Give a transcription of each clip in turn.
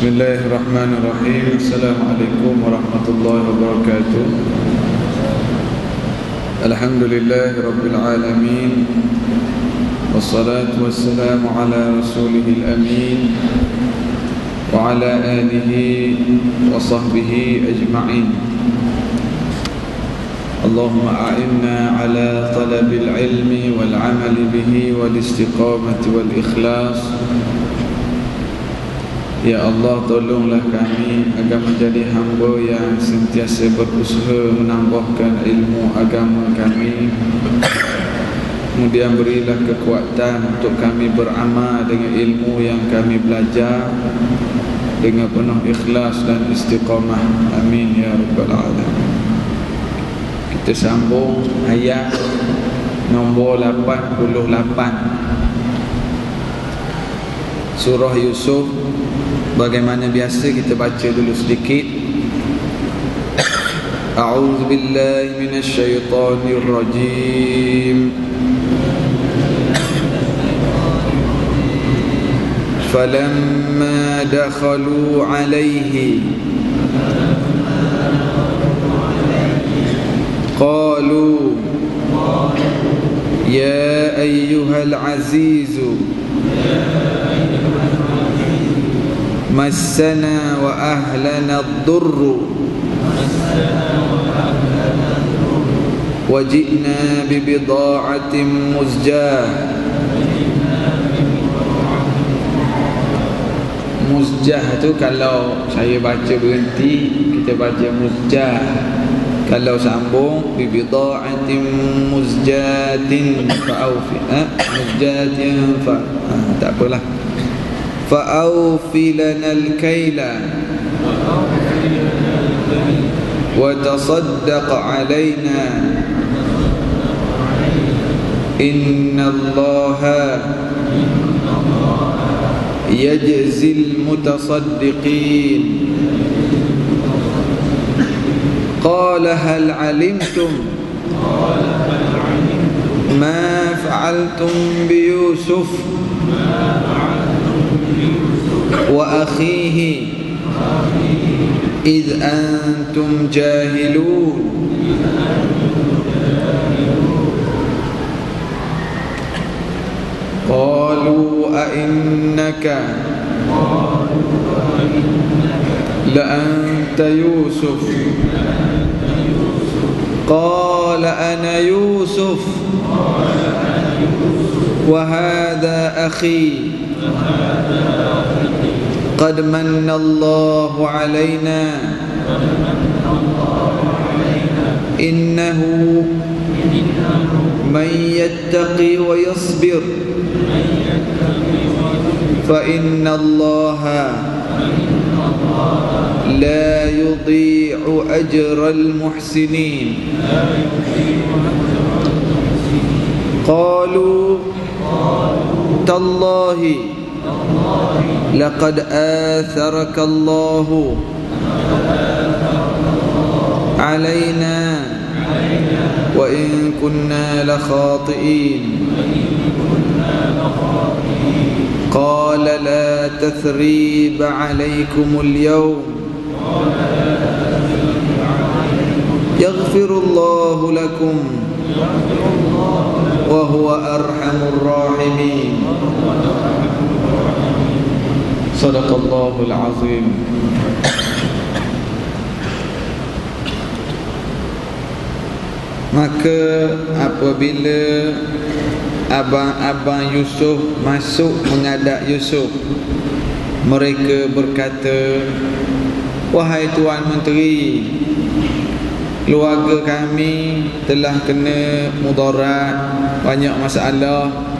Bismillahirrahmanirrahim. Assalamualaikum warahmatullahi wabarakatuh. Alhamdulillahi rabbil alamin. Wassalatu wassalamu ala rasulihil amin wa ala alihi wa sahbihi ajma'in. Allahumma a'inna ala talabil ilmi wal amali bihi wal istiqamati wal ikhlas. Ya Allah, tolonglah kami agar menjadi hamba yang sentiasa berusaha menambahkan ilmu agama kami. Kemudian berilah kekuatan untuk kami beramal dengan ilmu yang kami belajar dengan penuh ikhlas dan istiqamah. Amin ya rabbal alamin. Kita sambung ayat nombor 88 Surah Yusuf. Bagaimana biasa kita baca dulu sedikit. A'udzu billahi minasy syaithanir rajim. Falamma dakhalu 'alaihi qalu ya ayyuhal azizu massana wa ahlana ad-durru wa ji'na bi bida'atin muzjah. Muzjah tu kalau saya baca berhenti kita baca muzjah. Kalau sambung bi bida'atin muzjatin fa'awfi muzjatin fa tak apalah. فأوفِ لنا الكيل وتصدق علينا إن الله يجزي المتصدقين قال هل علمتم ما فعلتم بيوسف وأخيه إذ أنتم جاهلون قالوا أئنك لأنت يوسف قال أنا يوسف وهذا أخي قد من الله علينا إنه من يتقي ويصبر فإن الله لا يضيع أجر المحسنين قالوا تالله لقد آثرك الله علينا وإن كنا لخاطئين قال لا تثريب عليكم اليوم يغفر الله لكم وهو أرحم الراحمين Sadaqallahul azim. Maka apabila abang-abang Yusuf masuk menghadap Yusuf, mereka berkata, wahai Tuan Menteri, keluarga kami telah kena mudarat, banyak masalah,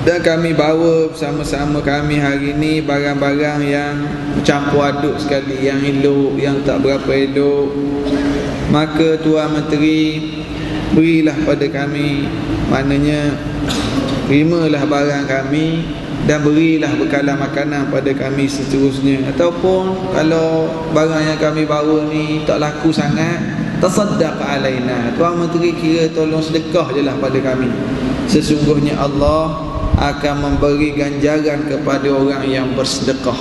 dan kami bawa bersama-sama kami hari ini barang-barang yang campur aduk sekali, yang elok, yang tak berapa elok. Maka Tuan Menteri, berilah pada kami, maknanya terimalah barang kami dan berilah bekalan makanan pada kami seterusnya. Ataupun kalau barang yang kami bawa ni tak laku sangat, tasaddaq alaina, Tuan Menteri kira tolong sedekah je lah pada kami. Sesungguhnya Allah akan memberi ganjaran kepada orang yang bersedekah.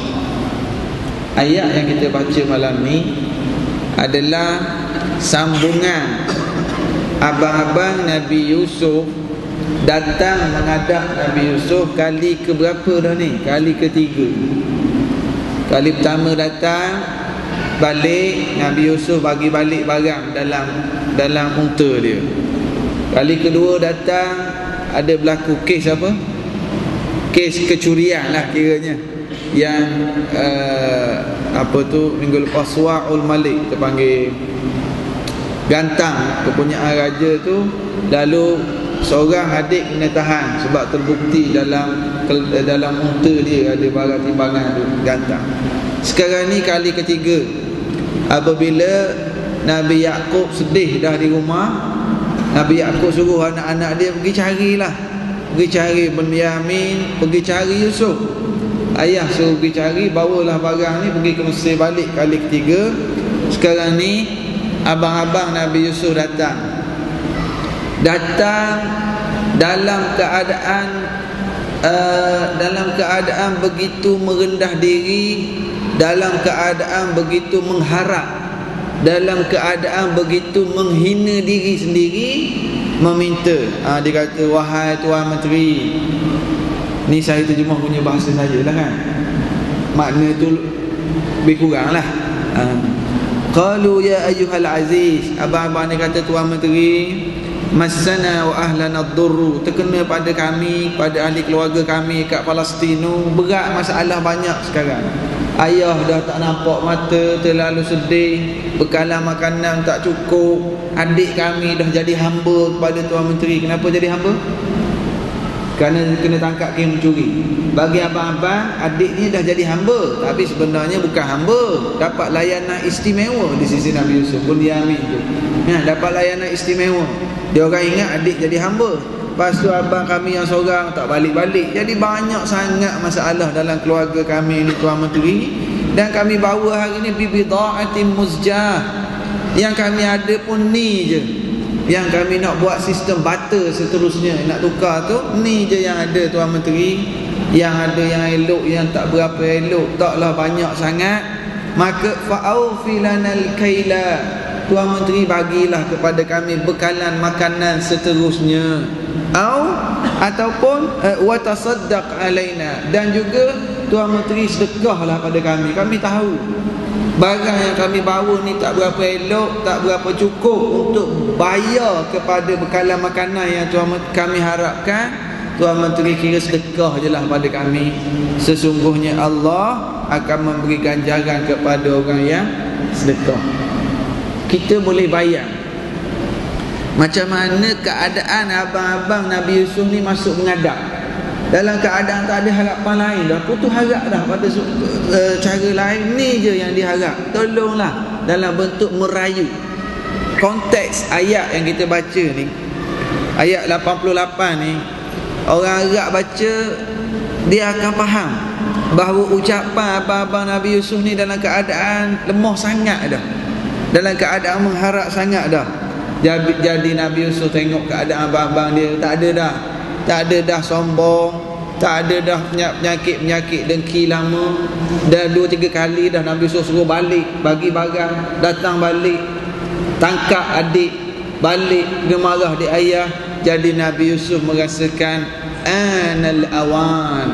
ayat yang kita baca malam ni adalah sambungan abang-abang Nabi Yusuf datang menghadap Nabi Yusuf kali ke berapa dah ni? Kali ketiga. Kali pertama datang balik, Nabi Yusuf bagi balik barang dalam unta dia. Kali kedua datang, ada berlaku kes apa? Kes kecurian lah kiranya, yang apa tu minggu lepas, Sua'ul Malik kita panggil, gantang kepunyaan raja tu. Lalu seorang adik kena tahan sebab terbukti dalam unta dia ada barang timbangan tu, gantang. Sekarang ni kali ketiga, apabila Nabi Yaqub sedih dah di rumah, Nabi Yaqub suruh anak-anak dia pergi carilah, pergi cari Binyamin, pergi cari Yusuf. Ayah suruh pergi cari, bawalah barang ni pergi ke Mesir balik kali ketiga. Sekarang ni abang-abang Nabi Yusuf datang dalam keadaan begitu merendah diri, dalam keadaan begitu mengharap, dalam keadaan begitu menghina diri sendiri, meminta. Dia kata, wahai Tuan Menteri, ni saya terjemah punya bahasa saya lah kan, makna tu lebih kurang lah. Qalu ya ayyuhal aziz, abang-abang ni kata, Tuan Menteri, masana wa ahlana ad-durru, terkena pada kami, pada ahli keluarga kami kat Palestin tu berat masalah banyak sekarang. Ayah dah tak nampak mata, terlalu sedih, bekalan makanan tak cukup. Adik kami dah jadi hamba kepada Tuan Menteri. Kenapa jadi hamba? Kerana kena tangkap kes mencuri. Bagi abang-abang, adik ni dah jadi hamba, tapi sebenarnya bukan hamba, dapat layanan istimewa di sisi Nabi Yusuf, Binyamin tu. Dapat layanan istimewa. Dia orang ingat adik jadi hamba. Lepas tu abang kami yang seorang tak balik-balik. Jadi banyak sangat masalah dalam keluarga kami ni, Tuan Menteri. Dan kami bawa hari ni bibida'atin muzjah. Yang kami ada pun ni je. Yang kami nak buat sistem barter seterusnya, nak tukar tu, ni je yang ada, Tuan Menteri. Yang ada yang elok, yang tak berapa elok, taklah banyak sangat. Maka fa'aufilanal kaila, Tuan Menteri bagilah kepada kami bekalan makanan seterusnya. Ataupun wa tasaddaq alaina, dan juga Tuan Menteri sedekahlah pada kami. Kami tahu barang yang kami bawa ni tak berapa elok, tak berapa cukup untuk bayar kepada bekalan makanan yang kami harapkan. Tuan Menteri kira sedekah je lah pada kami. Sesungguhnya Allah akan memberi ganjaran kepada orang yang sedekah. Kita boleh bayang macam mana keadaan abang-abang Nabi Yusuf ni masuk menghadap dalam keadaan tak ada harapan lain dah, putus harap dah pada cara lain. Ni je yang diharap, tolonglah dalam bentuk merayu. Konteks ayat yang kita baca ni, ayat 88 ni, orang Arab baca dia akan faham bahawa ucapan abang-abang Nabi Yusuf ni dalam keadaan lemah sangat dah, dalam keadaan mengharap sangat dah. Jadi Nabi Yusuf tengok keadaan abang-abang dia, tak ada dah sombong, tak ada dah penyakit dengki lama. Dah 2-3 kali dah Nabi Yusuf suruh balik, bagi barang, datang balik, tangkap adik, balik, dia marah di ayah. Jadi Nabi Yusuf merasakan anal awan,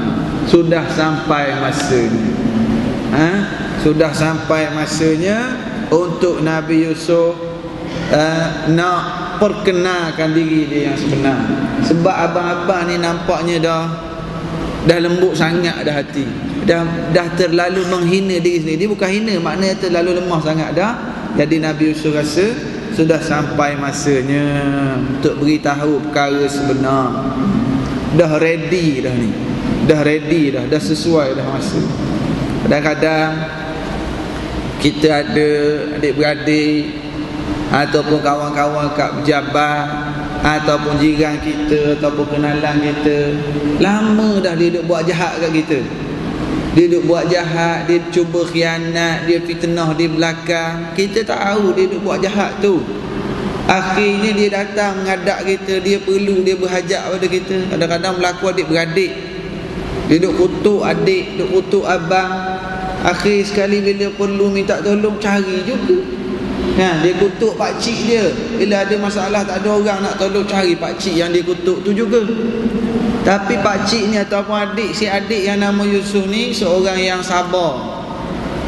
sudah sampai masanya. Sudah sampai masanya untuk Nabi Yusuf nak perkenalkan diri dia yang sebenar. Sebab abang-abang ni nampaknya dah lembut sangat dah hati, dah terlalu menghina diri sendiri. Dia bukan hina, maknanya terlalu lemah sangat dah. Jadi Nabi Yusuf rasa sudah sampai masanya untuk beritahu perkara sebenar. Dah ready dah ni, dah sesuai dah masa. Kadang-kadang kita ada adik-beradik ataupun kawan-kawan kat pejabat, ataupun jiran kita, ataupun kenalan kita, lama dah dia duk buat jahat kat kita. Dia duk buat jahat, dia cuba khianat, dia fitnah di belakang. Kita tahu dia duk buat jahat tu. Akhirnya dia datang menghadap kita, dia perlu, dia berhajat pada kita. Kadang-kadang berlaku adik-beradik, dia duk kutuk adik, duk kutuk abang. Akhir sekali bila perlu minta tolong, cari juga. Dia kutuk pakcik dia. Bila ada masalah tak ada orang nak tolong, cari pakcik yang dia kutuk tu juga. Tapi pakcik ni ataupun si adik yang nama Yusuf ni seorang yang sabar.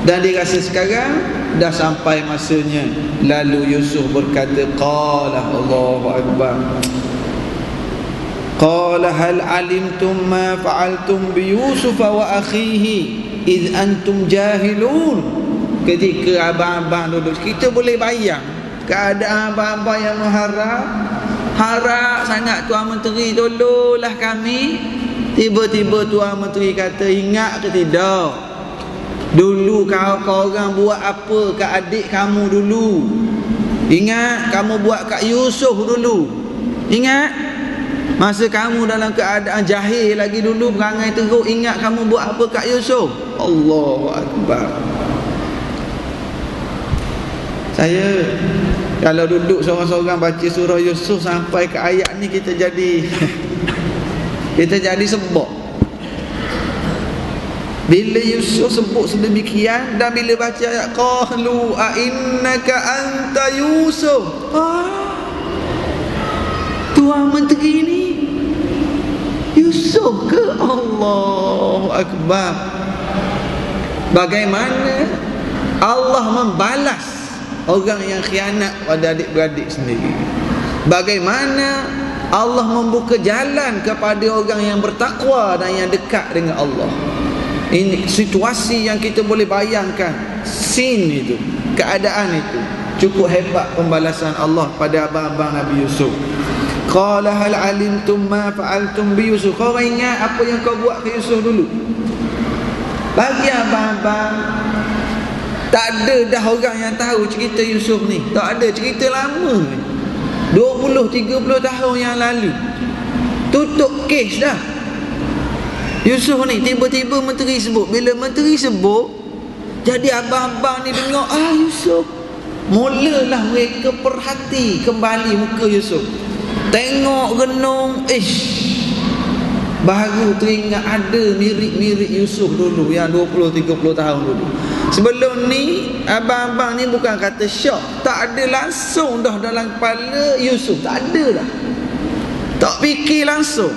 Dan dia rasa sekarang dah sampai masanya. Lalu Yusuf berkata, qala, Allahu Akbar, qala hal alimtum ma fa'altum bi Yusuf wa akhihi id antum jahilun. Ketika abang-abang duduk, kita boleh bayang keadaan abang-abang yang harap sangat Tuan Menteri tolonglah kami. Tiba-tiba Tuan Menteri kata, ingat ke tidak, dulu kau orang buat apa ke adik kamu dulu? Ingat kamu buat kat Yusuf dulu? Ingat masa kamu dalam keadaan jahil lagi dulu, perangai teruk, ingat kamu buat apa kat Yusuf? Allahu Akbar. Saya kalau duduk seorang-seorang baca surah Yusuf sampai ke ayat ni, kita jadi sebab. Bila Yusuf sebut sedemikian, dan bila baca ayat qalu a innaka anta Yusuf, Tuan Menteri ni Yusuf ke? Allahu Akbar. Bagaimana Allah membalas orang yang khianat pada adik-beradik sendiri. Bagaimana Allah membuka jalan kepada orang yang bertakwa dan yang dekat dengan Allah. Ini situasi yang kita boleh bayangkan. Scene itu, keadaan itu. Cukup hebat pembalasan Allah pada abang-abang Nabi Yusuf. Qala hal alimtum ma fa'altum bi Yusuf. Kau ingat apa yang kau buat ke Yusuf dulu? Bagi abang-abang, tak ada dah orang yang tahu cerita Yusuf ni. Tak ada, cerita lama, 20-30 tahun yang lalu. Tutup kes dah Yusuf ni. Tiba-tiba menteri sebut. Bila menteri sebut, jadi abang-abang ni dengar, Yusuf. Mulalah mereka perhati kembali muka Yusuf. Tengok renung, baru teringat ada mirip-mirip Yusuf dulu yang 20-30 tahun dulu. Sebelum ni abang-abang ni bukan kata syok, tak ada langsung dah dalam kepala Yusuf, tak ada dah, tak fikir langsung.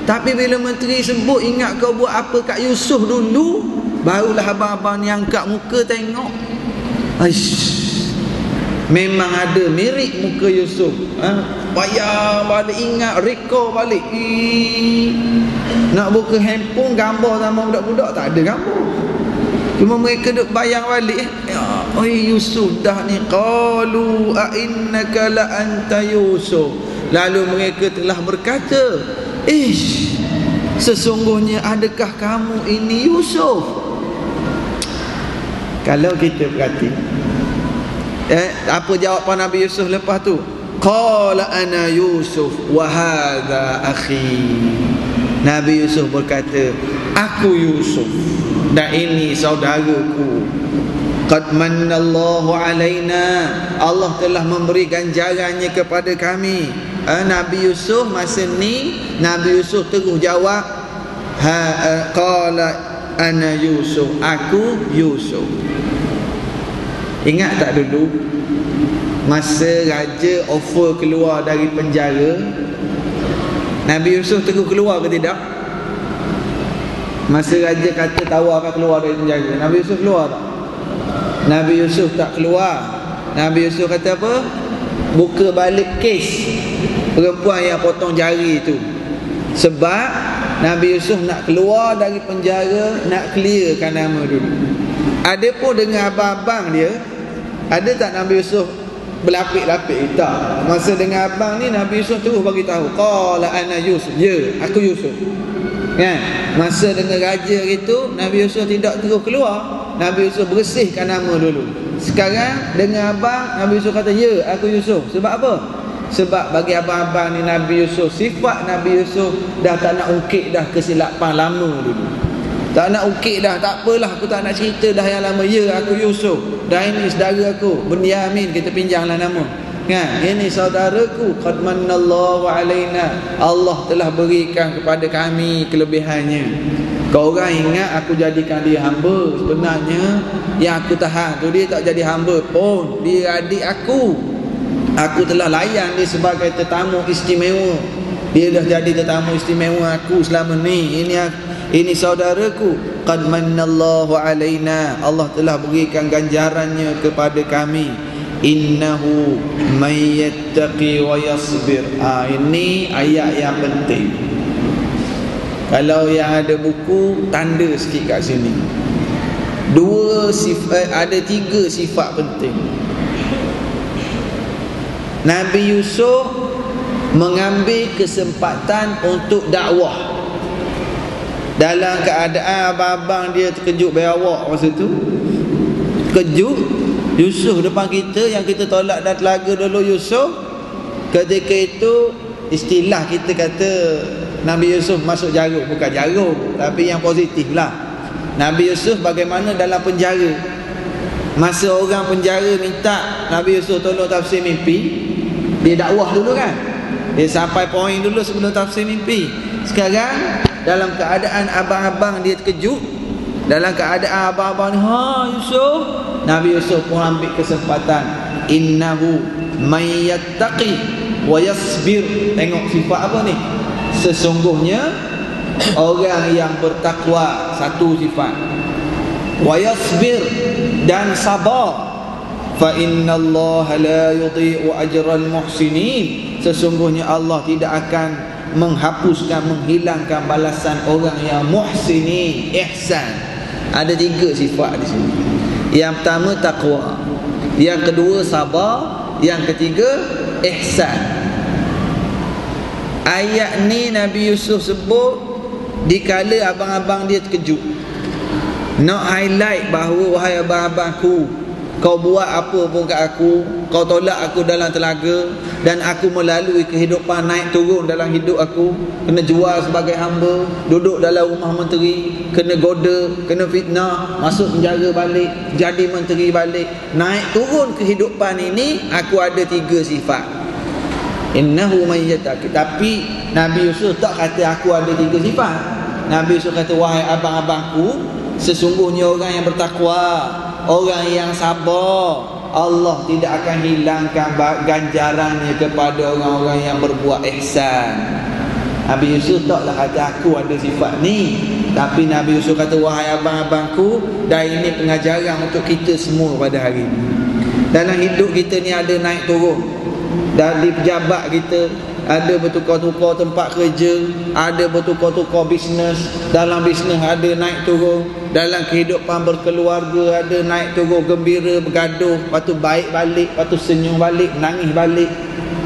Tapi bila menteri sebut, ingat kau buat apa kat Yusuf dulu, barulah abang-abang ni angkat muka tengok. Memang ada mirip muka Yusuf. Payah balik, ingat, rekod balik. Nak buka handphone, gambar sama budak-budak, tak ada gambar. Cuma mereka duk bayang balik. Yusuf dah ni. Qalu a innaka la anta Yusuf. Lalu mereka telah berkata, sesungguhnya adakah kamu ini Yusuf? Kalau kita perhati, apa jawapan Nabi Yusuf lepas tu? Qala ana Yusuf wa hadha akhi. Nabi Yusuf berkata, aku Yusuf dan ini saudaraku. Qad mannallahu alaina. Allah telah memberi ganjarannya kepada kami. Nabi Yusuf masa ni, Nabi Yusuf terus jawab, qala ana Yusuf, aku Yusuf. Ingat tak dulu masa raja offer keluar dari penjara, Nabi Yusuf terus keluar ke tidak? Masa raja kata tawarkan keluar dari penjara, Nabi Yusuf keluar tak? Nabi Yusuf tak keluar. Nabi Yusuf kata apa? Buka balik kes perempuan yang potong jari itu. Sebab Nabi Yusuf nak keluar dari penjara, nak clearkan nama dulu. Adapun dengan abang-abang dia, ada tak Nabi Yusuf berlapik-lapik? Tak. Masa dengan abang ni, Nabi Yusuf terus bagi tahu, qala ana Yusuf, ya, aku Yusuf. Kan? Masa dengan raja itu, Nabi Yusuf tidak terus keluar. Nabi Yusuf bersihkan nama dulu. Sekarang dengan abang, Nabi Yusuf kata, ya, aku Yusuf. Sebab apa? Sebab bagi abang-abang ni, Nabi Yusuf, sifat Nabi Yusuf dah tak nak ungkit dah kesilapan lama dulu. Tak nak ungkit dah, tak apalah, aku tak nak cerita dah yang lama. Ya, aku Yusuf, dan ini saudara aku Bunyamin, kita pinjamlah nama. Kan? Ini saudaraku. Qad mannallahu alaina. Allah telah berikan kepada kami kelebihannya. Kau orang ingat aku jadikan dia hamba, sebenarnya yang aku tahan tu dia tak jadi hamba pun, dia adik aku. Aku telah layan dia sebagai tetamu istimewa. Dia dah jadi tetamu istimewa aku selama ni. Ini saudaraku. Qad mannallahu alaina, Allah telah berikan ganjarannya kepada kami. Innahu may yattaqi wa yasbir. Ini ayat yang penting. Kalau yang ada buku, tanda sikit kat sini. Ada 3 sifat penting. Nabi Yusuf mengambil kesempatan untuk dakwah. Dalam keadaan abang-abang dia terkejut bayawak masa tu. Terkejut Yusuf depan kita, yang kita tolak dan telaga dulu Yusuf. Ketika itu istilah kita kata Nabi Yusuf masuk jarum. Bukan jarum, tapi yang positif lah. Nabi Yusuf bagaimana dalam penjara. Masa orang penjara minta Nabi Yusuf tolong tafsir mimpi, dia dakwah dulu kan. Dia sampai poin dulu sebelum tafsir mimpi. Sekarang dalam keadaan abang-abang dia terkejut, dalam keadaan abang-abang ni, Yusuf, Nabi Yusuf pun ambil kesempatan. Innahu may yattaqi wa yasbir. Tengok sifat apa ni? Sesungguhnya orang yang bertakwa, satu sifat. Wa yasbir, dan sabar. Fa innallaha la yudhi'u ajral muhsinin. Sesungguhnya Allah tidak akan menghapuskan, menghilangkan balasan orang yang muhsinin, ihsan. Ada 3 sifat di sini. Yang pertama takwa, yang kedua sabar, yang ketiga ihsan. Ayat ni Nabi Yusuf sebut dikala abang-abang dia terkejut. Nak highlight bahawa wahai abang-abangku, kau buat apa pun kat aku, kau tolak aku dalam telaga, dan aku melalui kehidupan naik turun dalam hidup aku. Kena jual sebagai hamba, duduk dalam rumah menteri, kena goda, kena fitnah, masuk penjara balik, jadi menteri balik. Naik turun kehidupan ini, aku ada 3 sifat. Innahu may yattaqi. Tapi Nabi Yusuf tak kata aku ada 3 sifat. Nabi Yusuf kata, wahai abang-abangku, sesungguhnya orang yang bertakwa, orang yang sabar, Allah tidak akan hilangkan ganjarannya kepada orang-orang yang berbuat ihsan. Nabi Yusuf taklah kata aku ada sifat ni, tapi Nabi Yusuf kata, wahai abang-abangku, dan ini pengajaran untuk kita semua pada hari ini. Dalam hidup kita ni ada naik turun. Dan di pejabat kita ada bertukar-tukar tempat kerja, ada bertukar-tukar bisnes. Dalam bisnes ada naik turun. Dalam kehidupan berkeluarga ada naik turun, gembira, bergaduh, lepas tu baik balik, lepas tu senyum balik, nangis balik.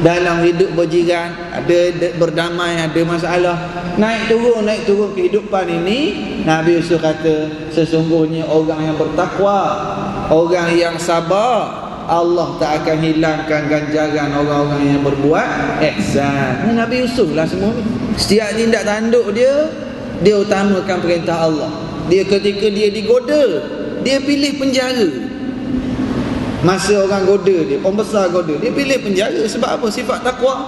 Dalam hidup berjiran ada berdamai, ada masalah. Naik turun kehidupan ini. Nabi Yusuf kata, sesungguhnya orang yang bertakwa, orang yang sabar, Allah tak akan hilangkan ganjaran orang-orang yang berbuat ihsan. Ini Nabi Yusuf lah semua ni. Setiap tindak tanduk dia utamakan perintah Allah. Dia ketika dia digoda, dia pilih penjara. Masa orang goda dia, pembesar goda, dia pilih penjara. Sebab apa? Sifat takwa.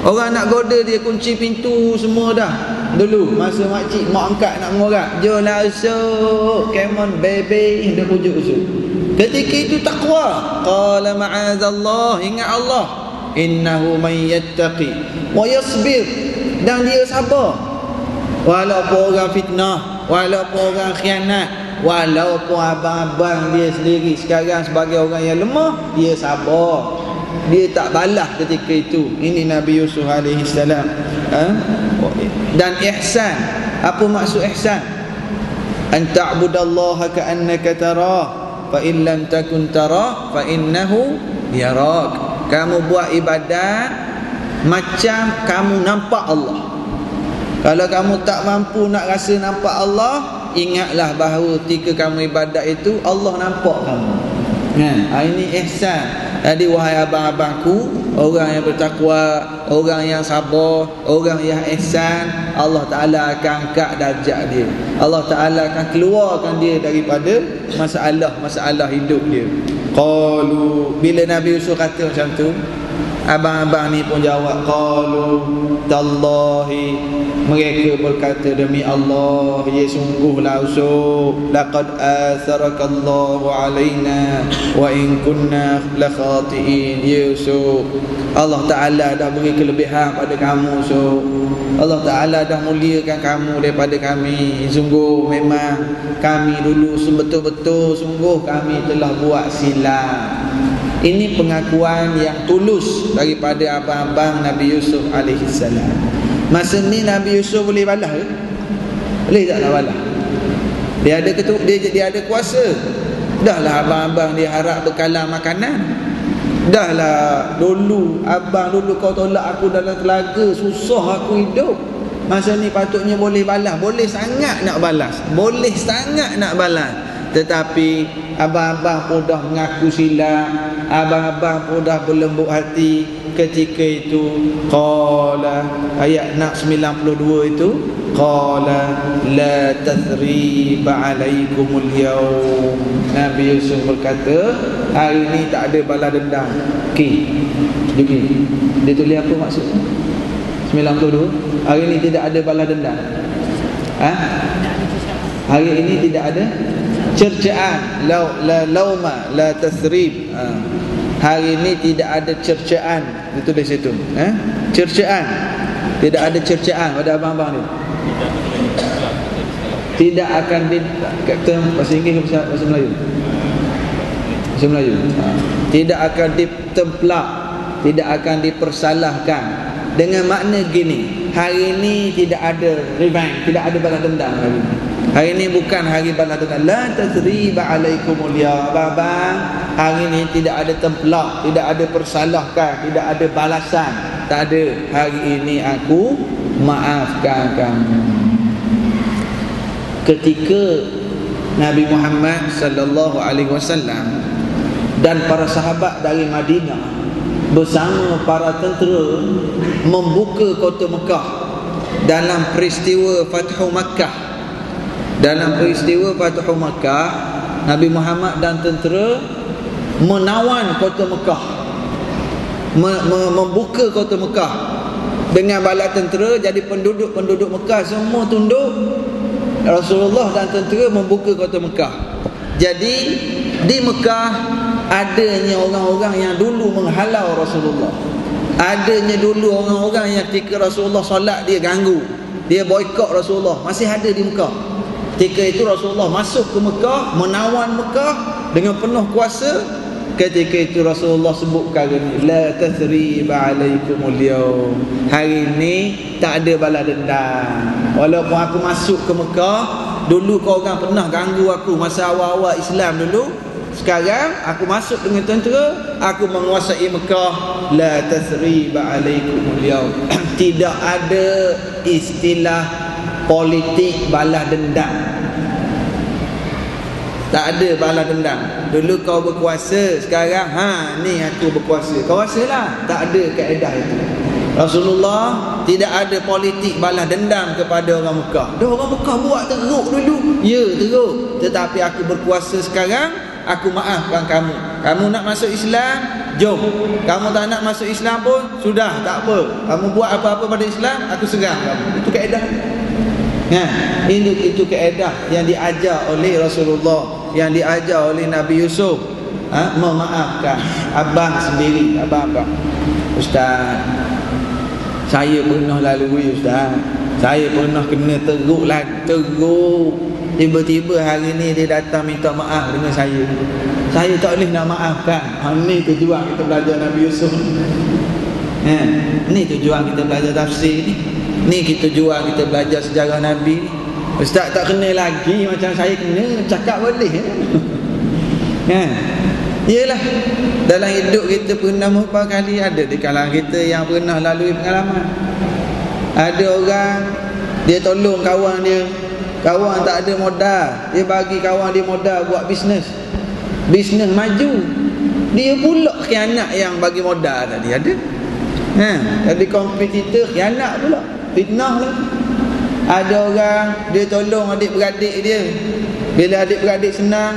Orang nak goda dia kunci pintu semua dah. Dulu masa makcik mak angkat nak mengorak, jolah Yusuf, come on baby, dia pujuk Yusuf. Ketika itu takwa. Qala ma'azallah, ingat Allah. Innahu may yattaqi wa yasbir, dan dia sabar. Walaupun orang fitnah, walaupun orang khianat, walaupun abang-abang dia sendiri sekarang sebagai orang yang lemah, dia sabar. Dia tak balas ketika itu. Ini Nabi Yusuf alaihi salam. Dan ihsan. Apa maksud ihsan? An ta'budallaha ka'annaka tarah, fa in lam takun tarah fa innahu yarak. Kamu buat ibadat macam kamu nampak Allah. Kalau kamu tak mampu nak rasa nampak Allah, ingatlah bahawa ketika kamu ibadat itu Allah nampak kamu. Ini ihsan. Jadi wahai abang-abangku, orang yang bertakwa, orang yang sabar, orang yang ihsan, Allah Ta'ala akan angkat darjat dia. Allah Ta'ala akan keluarkan dia daripada masalah-masalah hidup dia. Qalu, bila Nabi Yusuf kata macam tu, Abang-abang ni pun jawab, qalu tallahi, mereka berkata demi Allah, ya sungguhlah usuk, laqad atharakallahu alaina wa in kunna la khatiin. Ya usuk, Allah Ta'ala dah beri kelebihan pada kamu usuk. Allah Ta'ala dah muliakan kamu daripada kami. Sungguh memang kami dulu sebetul-betul sungguh kami telah buat silap. Ini pengakuan yang tulus daripada abang-abang Nabi Yusuf alaihissalam. Masa ni Nabi Yusuf boleh balas ke? Boleh tak nak balas? Dia ada kuasa. Dahlah abang-abang dia harap bekalan makanan. Dahlah dulu kau tolak aku dalam telaga, susah aku hidup. Masa ni patutnya boleh balas. Boleh sangat nak balas. Tetapi abang-abang pun dah mengaku silap, abang-abang pun dah berlembut hati. Ketika itu qala, ayat 92 itu, qala la tathriba alaikumul yaum. Nabi Yusuf berkata, hari ni tak ada balas dendam. Okey, dia tulis apa maksudnya? 92, hari ni tidak ada balas dendam. Hari ini tidak ada cercaan, lauma la tasrib. Hari ini tidak ada cercaan. Itu di situ. Cercaan. Tidak ada cercaan pada abang-abang ni. Tidak akan kata bahasa Inggeris ke bahasa Melayu? Bahasa Melayu. Tidak akan ditemplak, tidak akan dipersalahkan. Dengan makna gini, hari ini tidak ada revenge, tidak ada balas dendam hari ini. Hari ini bukan hari balas dendam. La tathriba alaikumul yaum. Abang, hari ini tidak ada templak, tidak ada persalahkan, tidak ada balasan. Tak ada. Hari ini aku maafkan kamu. Ketika Nabi Muhammad sallallahu alaihi wasallam dan para sahabat dari Madinah bersama para tentera membuka kota Mekah dalam peristiwa Fathu Makkah. Dalam peristiwa Fathu Makkah, Nabi Muhammad dan tentera menawan kota Mekah, membuka kota Mekah dengan bala tentera. Jadi penduduk Mekah semua tunduk. Rasulullah dan tentera membuka kota Mekah. Jadi di Mekah adanya orang-orang yang dulu menghalau Rasulullah. Adanya dulu orang-orang yang ketika Rasulullah solat dia ganggu, dia boikot Rasulullah. Masih ada di Mekah. Ketika itu Rasulullah masuk ke Mekah, menawan Mekah dengan penuh kuasa. Ketika itu Rasulullah sebut perkara ni, la tathriba alaikumul yaum. Hari ini tak ada balas dendam. Walaupun aku masuk ke Mekah, dulu kau orang pernah ganggu aku masa awal-awal Islam dulu. Sekarang aku masuk dengan tentera, aku menguasai Mekah. La tathriba alaikumul yaum. Tidak ada istilah politik balas dendam. Tak ada balas dendam. Dulu kau berkuasa, sekarang ni aku berkuasa, kau rasalah. Tak ada kaedah itu. Rasulullah tidak ada politik balas dendam kepada orang Mekah. Dah orang Mekah buat teruk dulu. Ya, teruk. Tetapi aku berkuasa sekarang, aku maafkan kamu. Kamu nak masuk Islam, jom. Kamu tak nak masuk Islam pun, sudah, tak apa. Kamu buat apa-apa pada Islam, aku serang kamu. Itu kaedah. Itu kaedah yang diajar oleh Rasulullah, yang diajar oleh Nabi Yusuf. Memaafkan abang sendiri. Abang, Ustaz, saya pernah lalui Ustaz. Saya pernah kena teruk. Tiba-tiba hari ni dia datang minta maaf dengan saya. Saya tak boleh nak maafkan. Ni tujuan kita belajar Nabi Yusuf. Ni tujuan kita belajar tafsir ni. Ni tujuan kita belajar sejarah Nabi. Ustaz tak kena lagi macam saya kena, cakap boleh. Yelah, dalam hidup kita pernah beberapa kali ada di kalangan kita yang pernah lalui pengalaman. Ada orang, dia tolong kawan dia, kawan tak ada modal, dia bagi kawan dia modal buat bisnes maju. Dia pula khianat yang bagi modal tadi. Ada jadi kompetitor khianat pula, fitnah lah. Ada orang, dia tolong adik-beradik dia, bila adik-beradik senang,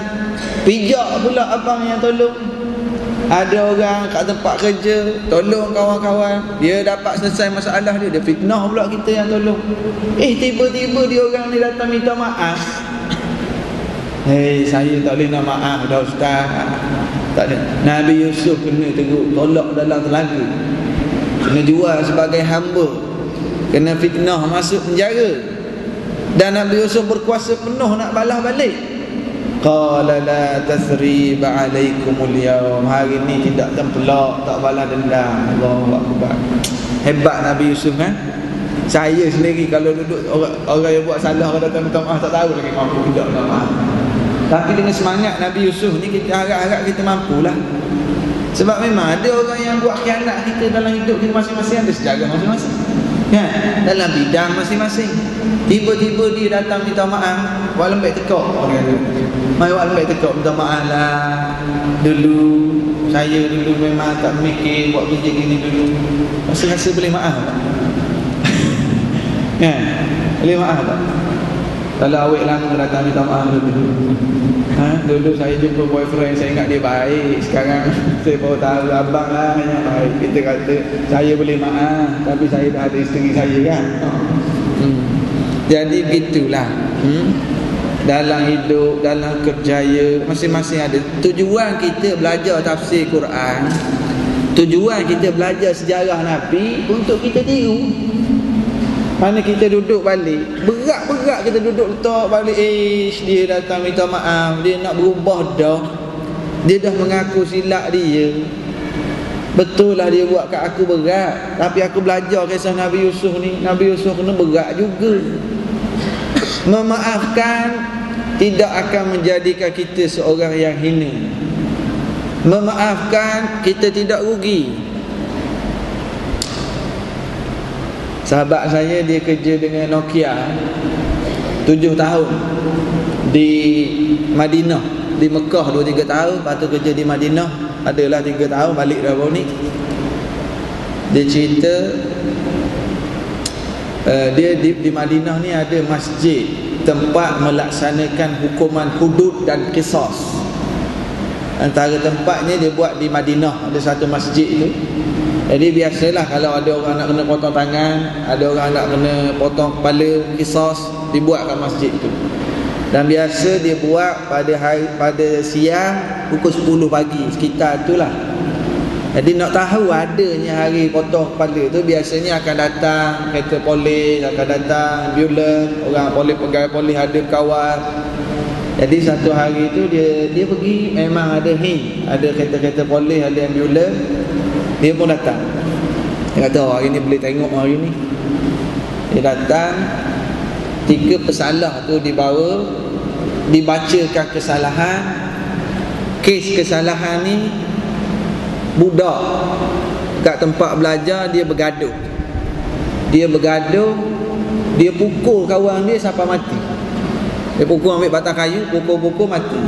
pijak pula abang yang tolong. Ada orang kat tempat kerja tolong kawan-kawan, dia dapat selesai masalah dia, dia fitnah pula kita yang tolong. Tiba-tiba dia orang ni datang minta maaf. Saya tak boleh nak maaf dah ustaz. Tak ada. Nabi Yusuf kena teruk, tolak dalam telaga, kena jual sebagai hamba, kena fitnah, masuk penjara. Dan Nabi Yusuf berkuasa penuh nak balas balik. Qala la tasriba alaikumul yawm, hari ni tidak tempelak, tak balas dendam. Allahu akbar. Hebat Nabi Yusuf kan. Saya sendiri kalau duduk orang yang buat salah, orang datang minta maaf, tak tahu lagi mampu tidak minta maaf. Tapi dengan semangat Nabi Yusuf ni, kita harap-harap kita mampulah. Sebab memang ada orang yang buat khianat kita dalam hidup kita masing-masing, ada sejarah masing-masing kan, dalam bidang masing-masing. Tiba-tiba dia datang minta maaf, wak lembek tekak, orang kata, mai wak lembek tekak minta maaf lah, dulu saya dulu memang tak mikir buat kerja gini dulu. Rasa-rasa boleh maaf tak? Kan? Boleh maaf tak? Kalau awet lama datang minta maaf dulu. Dulu saya jumpa boyfriend, saya ingat dia baik. Sekarang saya baru tahu abang lah yang baik. Kita kata saya boleh maaf, tapi saya dah ada isteri saya kan. Jadi begitulah. Dalam hidup, dalam kerjaya, masing-masing ada tujuan. Kita belajar tafsir Quran, tujuan kita belajar sejarah Nabi untuk kita tiru. Mana kita duduk balik, berat-berat kita duduk letak balik, dia datang minta maaf, dia nak berubah dah, dia dah mengaku silap dia. Betul lah dia buat kat aku berat, tapi aku belajar kisah Nabi Yusuf ni. Nabi Yusuf kena berat juga. Memaafkan tidak akan menjadikan kita seorang yang hina. Memaafkan kita tidak rugi. Sahabat saya, dia kerja dengan Nokia 7 tahun di Madinah, di Mekah 2-3 tahun, lepas tu kerja di Madinah adalah 3 tahun, balik dah baru ni. Dia cerita dia di Madinah ni ada masjid, tempat melaksanakan hukuman hudud dan qisas. Antara tempatnya dia buat di Madinah, ada satu masjid tu. Jadi biasalah kalau ada orang nak kena potong tangan, ada orang nak kena potong kepala, qisas, dibuat kat masjid tu. Dan biasa dia buat pada siang pukul 10 pagi, sekitar itulah. Jadi nak tahu adanya hari potong kepala tu, biasanya akan datang kereta polis, akan datang ambulans, orang polis, pegawai polis ada kawan. Jadi satu hari tu dia pergi, memang ada ada kereta-kereta polis, ada ambulans. Dia pun datang. Dia kata, hari ni boleh tengok hari ni. Dia datang, 3 pesalah tu dibawa, dibacakan kesalahan. Kes kesalahan ni, budak kat tempat belajar, dia bergaduh. Dia pukul kawan dia sampai mati. Dia pukul, ambil batang kayu, pukul mati.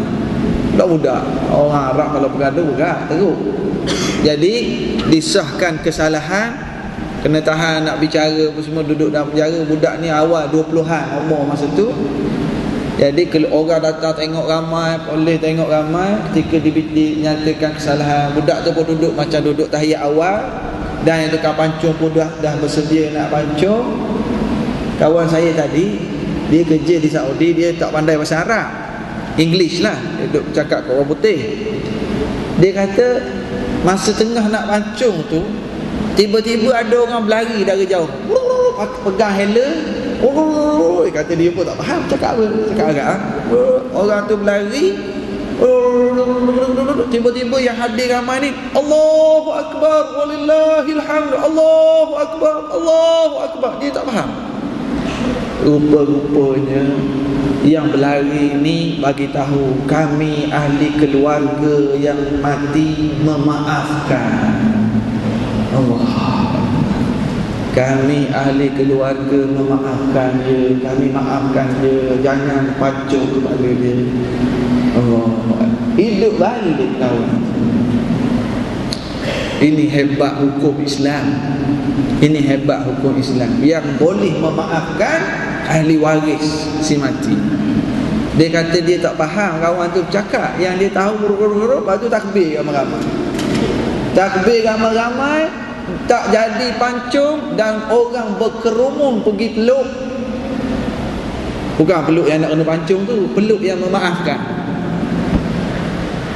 Budak-budak, orang Arab kalau bergaduh berat, teruk. Jadi disahkan kesalahan, kena tahan, nak bicara apa semua, duduk dalam penjara. Budak ni awal 20-an umur masa tu. Jadi kalau orang datang tengok ramai, polis tengok ramai, ketika dinyatakan kesalahan, budak tu pun duduk macam duduk tahiyat awal. Dan yang tukang pancung pun dah bersedia nak pancung. Kawan saya tadi, dia kerja di Saudi, dia tak pandai bahasa Arab, English lah, dia duduk bercakap kat orang putih. Dia kata masa tengah nak pancung tu, tiba-tiba ada orang berlari dari jauh, pegang helm. Kata dia pun tak faham cakap apa, cakap Arab. Orang tu berlari, tiba-tiba yang hadir ramai ni, Allahu Akbar walillahil hamd, Allahu Akbar, Allahu Akbar. Dia tak faham. Rupa-rupanya yang berlari ni bagi tahu, kami ahli keluarga yang mati memaafkan. Allah, kami ahli keluarga memaafkan dia, kami maafkan dia, jangan pancung kepada dia. Allah, hidup balik kawan. Ini hebat hukum Islam. Ini hebat hukum Islam yang boleh memaafkan ahli waris si mati. Dia kata dia tak faham, kawan tu bercakap, yang dia tahu huruf-huruf, lepas tu takbir ramai-ramai. Takbir ramai-ramai, tak jadi pancung, dan orang berkerumun pergi peluk. Bukan peluk yang nak kena pancung tu, peluk yang memaafkan.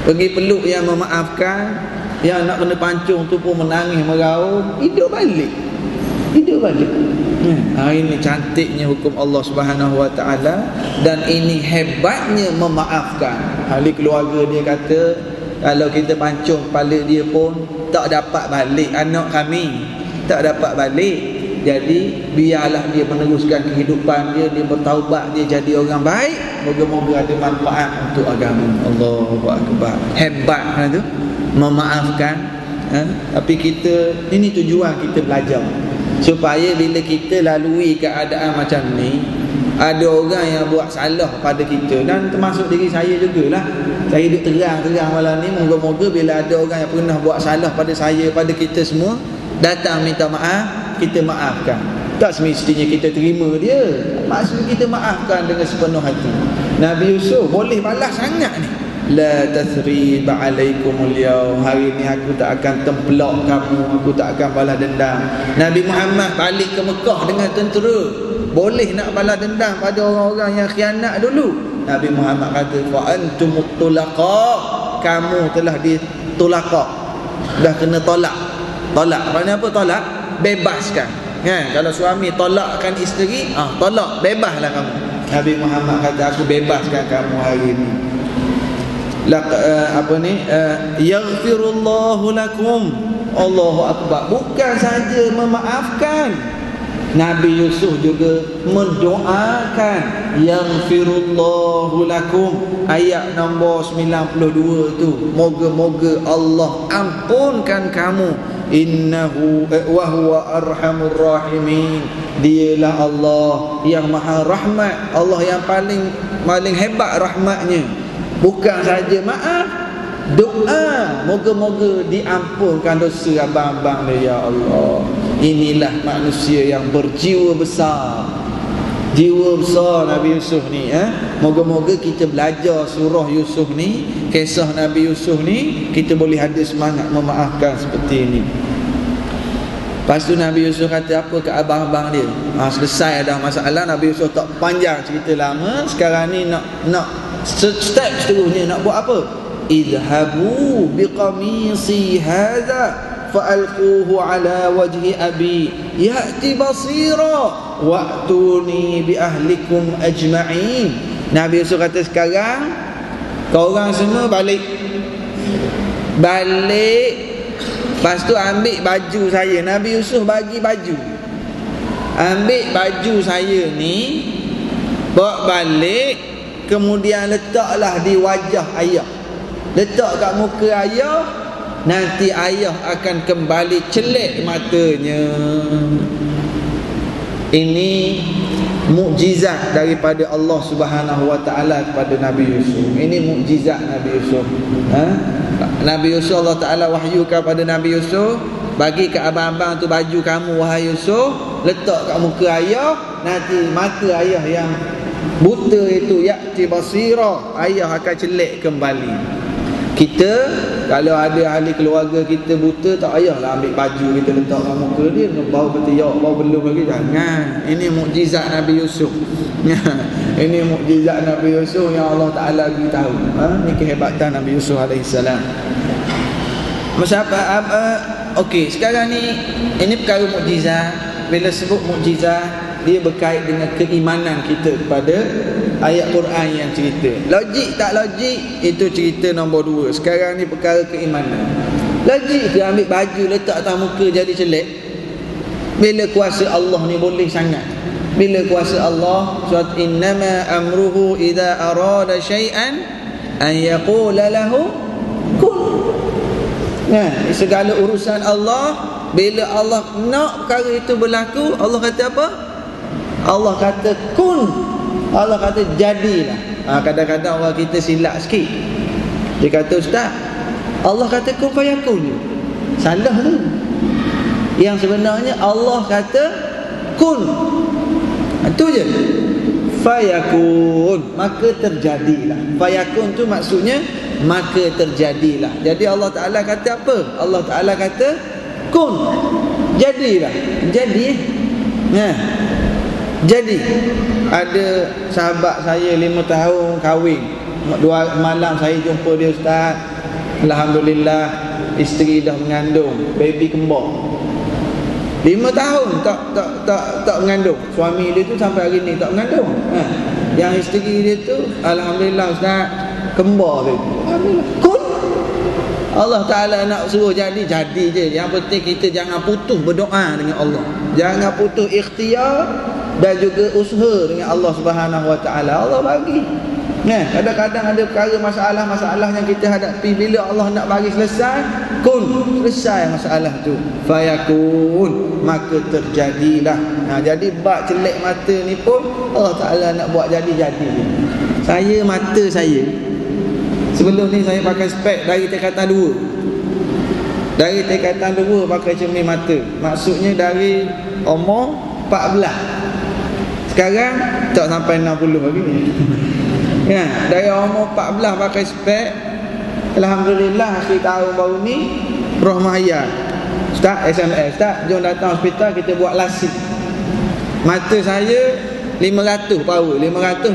Pergi peluk yang memaafkan. Yang nak kena pancung tu pun menangis meraung, hidup balik. Ini cantiknya hukum Allah Subhanahu Wa Taala, dan ini hebatnya memaafkan. Ahli keluarga dia kata, kalau kita pancung kepala dia pun tak dapat balik anak kami, tak dapat balik. Jadi biarlah dia meneruskan kehidupan dia, dia bertaubat, dia jadi orang baik. Moga-moga ada manfaat untuk agama. Allahu Akbar. Hebat tu memaafkan. Tapi kita, ini tujuan kita belajar, supaya bila kita lalui keadaan macam ni, ada orang yang buat salah pada kita, dan termasuk diri saya jugalah. Saya duk terang-terang malam ni, moga-moga bila ada orang yang pernah buat salah pada saya, pada kita semua, datang minta maaf, kita maafkan. Tak semestinya kita terima dia, maksud kita maafkan dengan sepenuh hati. Nabi Yusuf boleh balas sangat ni. La tathriba alaikumul yaum, hari ni aku tak akan templok kamu, aku tak akan balas dendam. Nabi Muhammad balik ke Mekah dengan tentera, boleh nak balas dendam pada orang-orang yang khianat dulu. Nabi Muhammad kata, fa antumut tulaqa, kamu telah ditulaqa, dah kena tolak. Tolak maknanya apa? Tolak, bebaskan. Kalau suami tolakkan isteri, tolak, bebaslah kamu. Nabi Muhammad kata, aku bebaskan kamu hari ni. Yaghfirullahu lakum. Allahu Akbar. Bukan saja memaafkan, Nabi Yusuf juga mendoakan. Yaghfirullahu lakum, ayat nombor 92 tu, moga-moga Allah ampunkan kamu. Innahu wa huwa arhamur rahimin, dialah Allah yang maha rahmat, Allah yang paling hebat rahmatnya. Bukan saja maaf, doa, moga-moga diampunkan dosa abang-abang dia, ya Allah. Inilah manusia yang berjiwa besar. Jiwa besar Nabi Yusuf ni. Moga-moga kita belajar surah Yusuf ni, kisah Nabi Yusuf ni, kita boleh ada semangat memaafkan seperti ini. Lepas tu Nabi Yusuf kata apa ke abang-abang dia? Selesai dah masalah. Nabi Yusuf tak panjang cerita lama. Sekarang ni nak step seterusnya nak buat apa? Idhabu biqamisi hadha fa'alquhu ala wajhi abi ya'ti basira wa'tuni bi ahlikum ajma'in. Nabi Yusuf kata, sekarang kau orang semua balik. Lepas tu ambil baju saya. Nabi Yusuf bagi baju. Ambil baju saya ni, bawa balik, kemudian letaklah di wajah ayah. Letak kat muka ayah, nanti ayah akan kembali celik matanya. Ini mukjizat daripada Allah Subhanahu Wa Taala kepada Nabi Yusuf. Ini mukjizat Nabi Yusuf. Nabi Yusuf, Allah Taala wahyukan pada Nabi Yusuf, bagi ke abang-abang tu baju kamu wahai Yusuf, letak kat muka ayah, nanti mata ayah yang buta itu ya'ti basira, ayah akan celik kembali. Kita kalau ada ahli keluarga kita buta, tak payahlah ambil baju kita letak kat muka dia, bau kata ya Allah belum lagi, jangan. Ini mukjizat Nabi Yusuf. Ini mukjizat Nabi Yusuf yang Allah Taala beritahu. Ini kehebatan Nabi Yusuf alaihissalam. Okey, sekarang ni ini perkara mukjizat. Bila sebut mukjizat, dia berkait dengan keimanan kita kepada ayat Quran yang cerita. Logik tak logik, itu cerita nombor 2. Sekarang ni perkara keimanan. Logik ke ambil baju letak atas muka jadi celik? Bila kuasa Allah ni boleh sangat. Bila kuasa Allah, surat innama amruhu idza arada syai'an an yaqula lahu kun. Segala urusan Allah, bila Allah nak perkara itu berlaku, Allah kata apa? Allah kata kun. Allah kata jadilah. Kadang-kadang orang kita silap sikit. Dia kata, ustaz, Allah kata kun fayakun. Salah tu. Yang sebenarnya Allah kata kun. Itu je. Fayakun, maka terjadilah. Fayakun tu maksudnya maka terjadilah. Jadi Allah Ta'ala kata apa? Allah Ta'ala kata kun, jadilah. Jadi jadi ada sahabat saya 5 tahun kahwin, 2 malam saya jumpa dia, ustaz, alhamdulillah isteri dah mengandung baby kembar. 5 tahun tak mengandung. Suami dia tu sampai hari ni tak mengandung. Yang isteri dia tu alhamdulillah ustaz, kembar dia. Kun, Allah Ta'ala nak suruh jadi je. Yang penting kita jangan putus berdoa dengan Allah, jangan putus ikhtiar dan juga usaha dengan Allah Subhanahu Wa Ta'ala. Allah bagi. Kadang-kadang ada perkara masalah yang kita hadapi, bila Allah nak bagi selesai, kun, selesai masalah tu, fayakun, maka terjadilah. Jadi bab celek mata ni pun Allah Ta'ala nak buat jadi. Saya, mata saya sebelum ni saya pakai spek dari tingkatan 2. Dari tingkatan 2 pakai cermin mata. Maksudnya dari umur 14. Sekarang tak sampai 60 lagi. Dari umur 14 pakai spek. Alhamdulillah akhir tahun baru ni Roh Mahaya, ustaz SMS, ustaz jom datang hospital kita buat lasik. Mata saya 500 power, 500.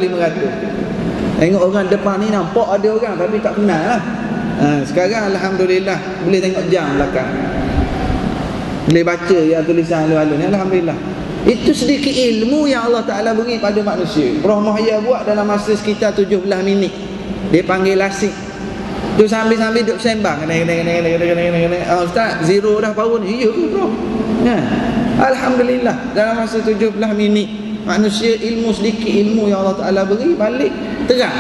Tengok orang depan ni nampak ada orang tapi tak kenal lah. Sekarang alhamdulillah boleh tengok jam belakang, boleh baca yang tulisan lalu-lalu ni, alhamdulillah. Itu sedikit ilmu yang Allah Ta'ala beri pada manusia. Roh Mahaya buat dalam masa sekitar 17 minit. Dia panggil lasik. Tu sambil-sambil duduk sembang. Ustaz, zero dah power ni. Ya ke bro? Alhamdulillah, dalam masa 17 minit manusia ilmu, sedikit ilmu yang Allah Ta'ala beri, balik terang.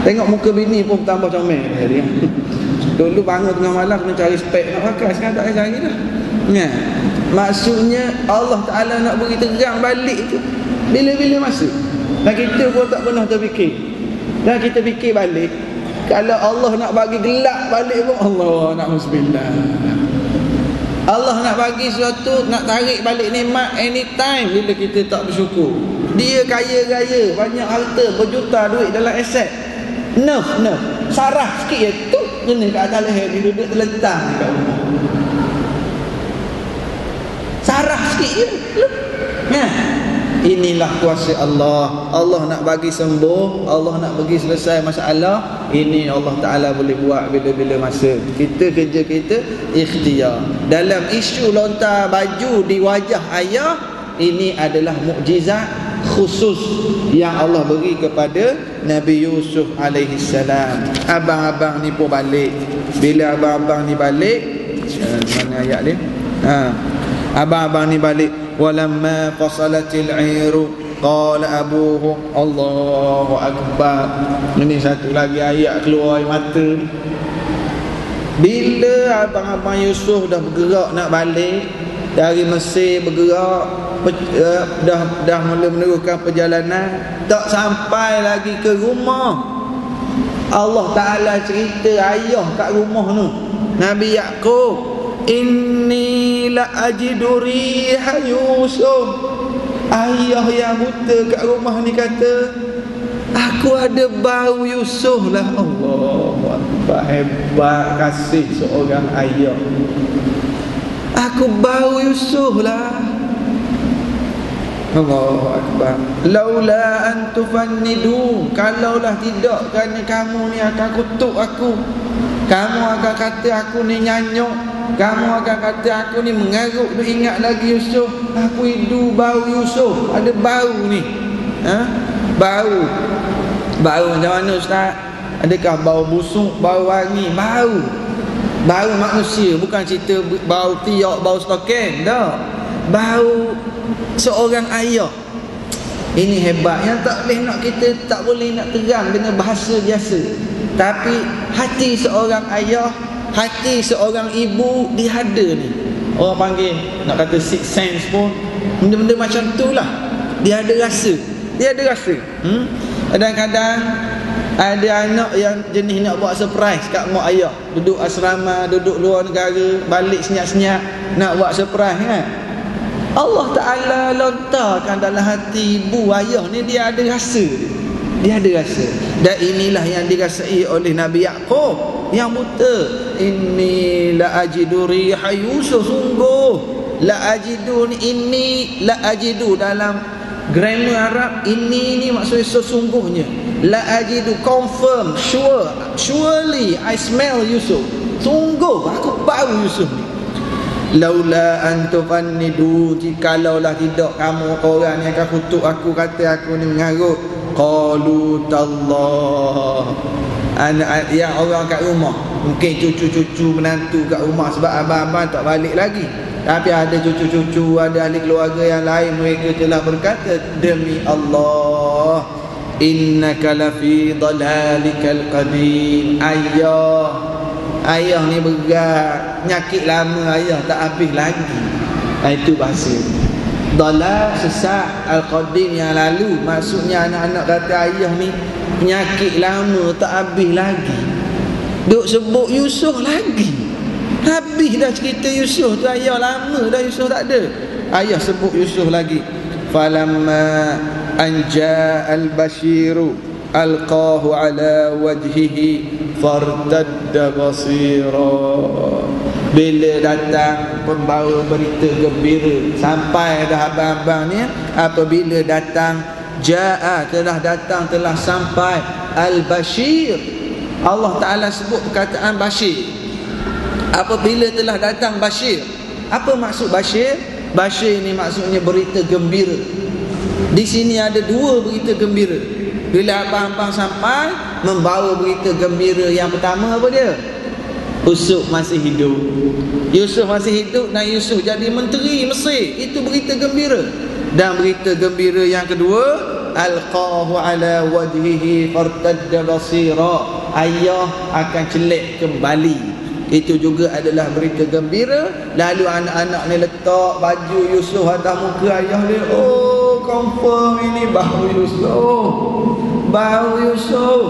Tengok muka bini pun tambah comel. Dulu bangun tengah malam kena cari spek nak pakai, sekarang tak payah cari dah. Maksudnya Allah Ta'ala nak beri terang balik tu bila-bila masa. Dan kita pun tak pernah terfikir. Dan kita fikir balik, kalau Allah nak bagi gelap balik pun Allah nak musbillah. Allah nak bagi sesuatu, nak tarik balik nikmat anytime bila kita tak bersyukur. Dia kaya raya, banyak harta, berjuta duit dalam aset. Nerf sarah sikit je tu kena kat atas leher, dia duduk terlentang kat rumah. Sarah sikit je. Inilah kuasa Allah. Allah nak bagi sembuh, Allah nak bagi selesai masalah. Ini Allah Ta'ala boleh buat bila-bila masa. Kita kerja kita ikhtiar. Dalam isu lontar baju di wajah ayah, ini adalah mukjizat khusus yang Allah beri kepada Nabi Yusuf alaihi salam. Abang-abang ni pun balik. Bila abang-abang ni balik, mana ayat dia? Abang-abang ni balik. Walamma fasalatil 'iru qala abuhum Allahu akbar. Ini satu lagi ayat keluar air mata. Bila abang-abang Yusuf dah bergerak nak balik dari Mesir, bergerak dah mula meneruskan perjalanan, tak sampai lagi ke rumah, Allah Ta'ala cerita ayah kat rumah tu, Nabi Yaqub, inni la ajidu riha Yusuf. Ayah yang buta kat rumah ni kata, aku ada bau Yusuf lah. Allahu Akbar, hebat kasih seorang ayah. Aku bau Yusuf lah. Allahu Akbar. Laula an tufannidu, kalaulah tidak kerana kamu ni akan kutuk aku, kamu akan kata aku ni nyanyuk, kamu akan kata aku ni mengaruk tu ingat lagi Yusuf. Aku hidu bau Yusuf, ada bau ni. Bau macam mana ustaz? Adakah bau busuk, bau wangi? Bau manusia, bukan cerita bau tiok, bau stoken, tak. Bau seorang ayah. Ini hebat. Yang tak boleh nak, kita tak boleh nak terang dengan bahasa biasa. Tapi hati seorang ayah, hati seorang ibu dihada ni. Orang panggil, nak kata sixth sense pun, benda-benda macam tu lah. Dia ada rasa. Kadang-kadang ada anak yang jenis nak buat surprise kat mak ayah, duduk asrama, duduk luar negara, balik senyap-senyap nak buat surprise kan. Allah Ta'ala lontarkan dalam hati ibu ayah ni, dia ada rasa. Dia ada rasa. Dan inilah yang dirasai oleh Nabi Yaqub yang buta. Inni la ajidu riha Yusuf, sungguh la ajidu, ini la ajidu dalam grammar Arab, ini ni maksudnya sesungguhnya. La ajidu, confirm, sure, surely I smell Yusuf. Sungguh aku bau Yusuf ni. Laula antufannidu, jikalaulah tidak kamu orang yang akan kutuk aku, kata aku ni mengarut. Qalu tallah, anak yang orang kat rumah, mungkin cucu-cucu menantu kat rumah, sebab abang-abang tak balik lagi, tapi ada cucu-cucu, ada ahli keluarga yang lain, mereka telah berkata, demi Allah, innaka lafi dalalikal qadim. Ayah ni berat, nyakit lama ayah tak habis lagi. Itu bahasa dalal, sesat, al-qadim yang lalu. Maksudnya anak-anak kata ayah ni penyakit lama tak habis lagi. Duk sebut Yusuf lagi, habis dah cerita Yusuf tu. Ayah lama dah Yusuf tak ada, ayah sebut Yusuf lagi. Falamma anja al-bashiru alqahu ala wajhihi fartadda basira. Bila datang pembawa berita gembira, sampai dah abang-abang ni, apabila datang jaa, telah datang, telah sampai al-bashir. Allah Ta'ala sebut perkataan bashir. Apabila telah datang bashir, apa maksud bashir? Bashir ni maksudnya berita gembira. Di sini ada dua berita gembira. Bila abang-abang sampai membawa berita gembira, yang pertama apa dia? Yusuf masih hidup. Yusuf masih hidup dan Yusuf jadi menteri Mesir. Itu berita gembira. Dan berita gembira yang kedua, alqahu ala wajhihi fartadda basira. Ayah akan celik kembali. Itu juga adalah berita gembira. Lalu anak-anak ni letak baju Yusuf atas muka ayah dia. Oh, confirm ini bau Yusuf, bau Yusuf.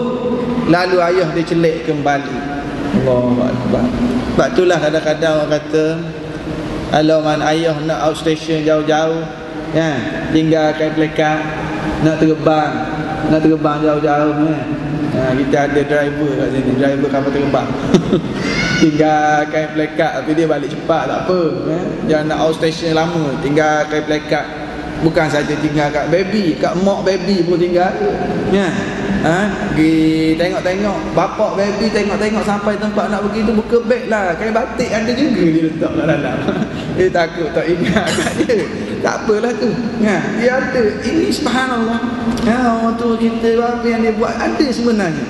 Lalu ayah dia celik kembali. Allahu Akbar. Sebab itulah kadang-kadang orang kata, kalau mana ayah nak outstation jauh-jauh, ya, tinggalkan plekat, nak terbang jauh-jauh, kita ada driver kat sini, driver kapal terbang. Tinggalkan plekat, tapi dia balik cepat, tak apa, jangan nak outstation lama, tinggalkan plekat. Bukan saja tinggal kat baby, kat mak baby pun tinggal, ya. Pergi tengok-tengok bapak baby, tengok-tengok sampai tempat nak pergi tu, buka beg lah, kain batik ada juga dia letak kat dalam. Dia takut tak ingat kat dia, tak apalah tu, ya, dia ada. Ini subhanallah, orang tu kita apa yang dia buat ada sebenarnya,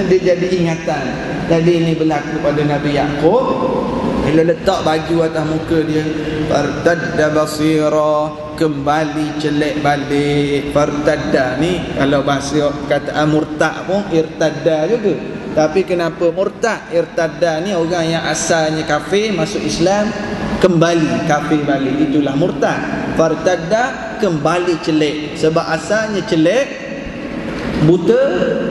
dia jadi ingatan. Jadi ini berlaku pada Nabi Yaqub. Bila letak baju atas muka dia, fartadda basira, kembali celik balik. Fartadda ni kalau bahasa kataan murtad pun irtadda juga. Tapi kenapa murtad? Irtadda ni orang yang asalnya kafir masuk Islam, kembali kafir balik, itulah murtad. Fartadda, kembali celik. Sebab asalnya celik, buta,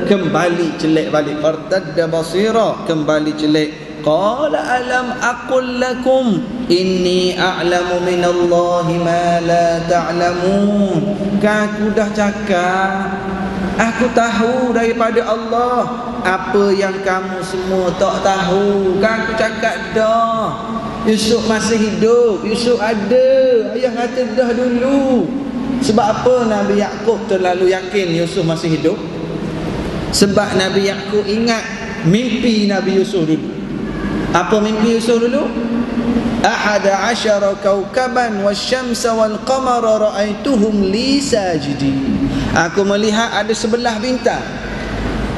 kembali celik balik. Fartadda basira, kembali celik. Qala alam aqul lakum inni a'lamu minallahi ma la ta'lamun. Aku dah cakap, aku tahu daripada Allah apa yang kamu semua tak tahu. Aku cakap dah, Yusuf masih hidup, Yusuf ada. Ayah kata dah dulu. Sebab apa Nabi Yaqub terlalu yakin Yusuf masih hidup? Sebab Nabi Yaqub ingat mimpi Nabi Yusuf dulu. Apa mimpi Yusuf dulu? 11 kaukaban wasyamsa wal qamara ra'aituhum li sajidin. Aku melihat ada 11 bintang,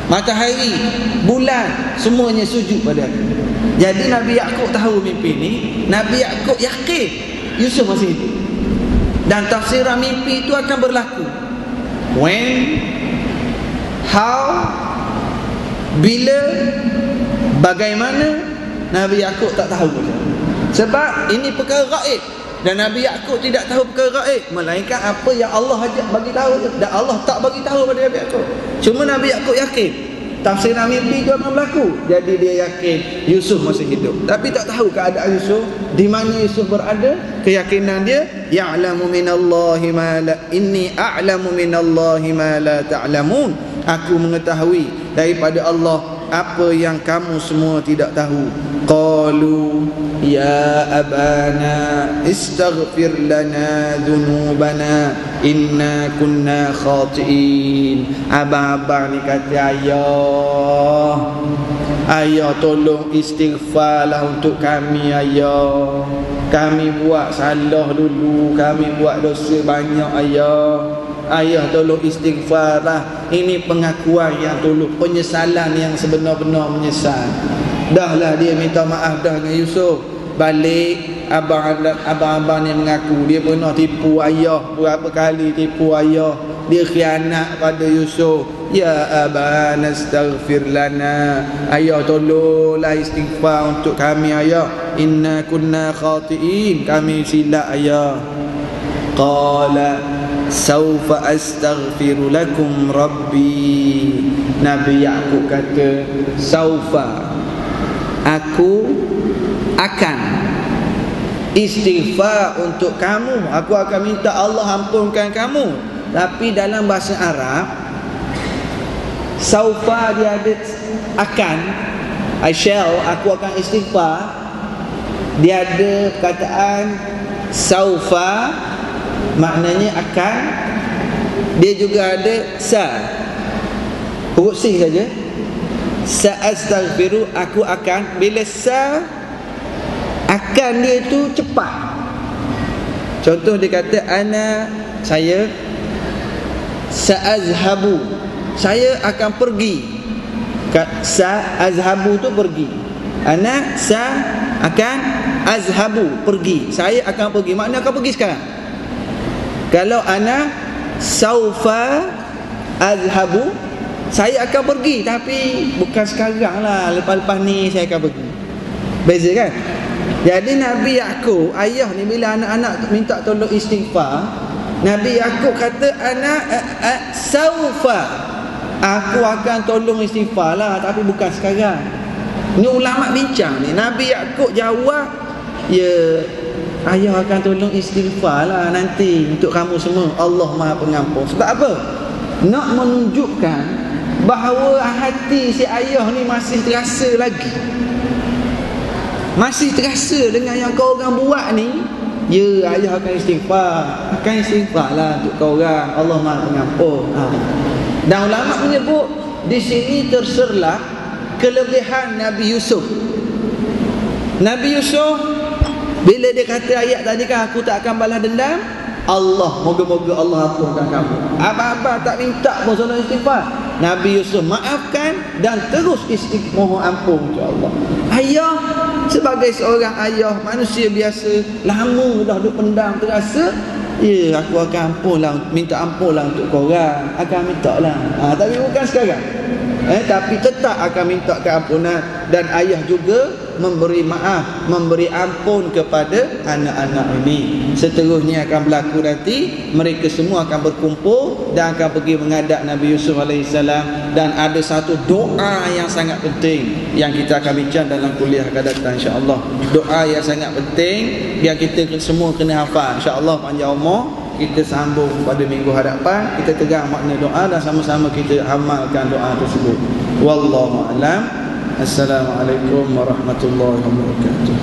matahari, bulan, semuanya sujud pada aku. Jadi Nabi Yaqub tahu mimpi ni. Nabi Yaqub yakin Yusuf masih hidup. Dan tafsiran mimpi itu akan berlaku. When, how, bila, bagaimana, Nabi Yaqub tak tahu. Sebab ini perkara gaib, dan Nabi Yaqub tidak tahu perkara gaib, melainkan apa yang Allah ajak bagi tahu. Dan Allah tak bagi tahu pada Nabi Yaqub. Cuma Nabi Yaqub yakin tafsiran mimpi itu akan berlaku. Jadi dia yakin Yusuf masih hidup, tapi tak tahu keadaan Yusuf, di mana Yusuf berada. Keyakinan dia, ya'lamu minallahi ma la, inni a'lamu minallahi ma la ta'lamun. Aku mengetahui daripada Allah apa yang kamu semua tidak tahu. Qalu ya abana istaghfir lana dhunubana inna kunna khati'in. Abang-abang ni kata, ayah tolong istighfarlah untuk kami ayah. Kami buat salah dulu, kami buat dosa banyak ayah. Ayah tolong istighfarlah. Ini pengakuan yang tolong, penyesalan yang sebenar-benar menyesal. Dahlah dia minta maaf dah dengan Yusuf. Balik abang-abang ni mengaku dia pernah tipu ayah, berapa kali tipu ayah. Dia khianat pada Yusuf. Ya abana astaghfir lana, ayah tolonglah istighfar untuk kami ayah. Inna kunna khati'in, kami silap ayah. Qala saufa astaghfiru lakum rabbi. Nabi Yaqub kata, saufa, aku akan istighfar untuk kamu. Aku akan minta Allah ampunkan kamu. Tapi dalam bahasa Arab, saufa dia ada akan, I shall, aku akan istighfar. Dia ada perkataan saufa, maknanya akan. Dia juga ada sa, huruf sih saja. Sa'astaghfiru, aku akan. Bila sa, akan dia tu cepat. Contoh dia kata ana, saya. Sa'azhabu, saya akan pergi. Sa'azhabu tu pergi. Ana sa akan, azhabu pergi, saya akan pergi. Makna akan pergi sekarang. Kalau ana saufa azhabu, saya akan pergi, tapi bukan sekarang lah, lepas-lepas ni saya akan pergi. Beza kan? Jadi Nabi Yaqub, ayah ni, bila anak-anak minta tolong istighfar, Nabi Yaqub kata, anak saufa, aku akan tolong istighfar lah, tapi bukan sekarang. Ni ulama bincang ni. Nabi Yaqub jawab, ya, ayah akan tolong istighfar lah nanti untuk kamu semua. Allah Maha Pengampun. Sebab apa? Nak menunjukkan bahawa hati si ayah ni masih terasa lagi, masih terasa dengan yang kau orang buat ni. Ya, ayah akan istighfar. Akan istighfar lah untuk kau orang. Allah Maha Pengampun. Dan ulama menyebut di sini terserlah kelebihan Nabi Yusuf. Nabi Yusuf, bila dia kata ayat tadi kan, aku tak akan balas dendam, Allah, moga-moga Allah ampunkan kamu. Abang-abang tak minta pun solat istighfar, Nabi Yusuf maafkan dan terus mohon ampun untuk Allah. Ayah sebagai seorang ayah, manusia biasa, lama dah duk pendam terasa, ya, aku akan ampunlah, minta ampunlah untuk korang, akan minta lah. Tapi bukan sekarang. Tapi tetap akan minta keampunan. Dan ayah juga memberi maaf, memberi ampun kepada anak-anak ini. Seterusnya akan berlaku nanti, mereka semua akan berkumpul dan akan pergi menghadap Nabi Yusuf AS. Dan ada satu doa yang sangat penting yang kita akan bincang dalam kuliah akan datang, insya-Allah. Doa yang sangat penting yang kita semua kena hafal, insya-Allah. Panjang umur kita sambung pada minggu hadapan, kita tegang makna doa dan sama-sama kita amalkan doa tersebut. Wallahu a'lam. Assalamualaikum warahmatullahi wabarakatuh.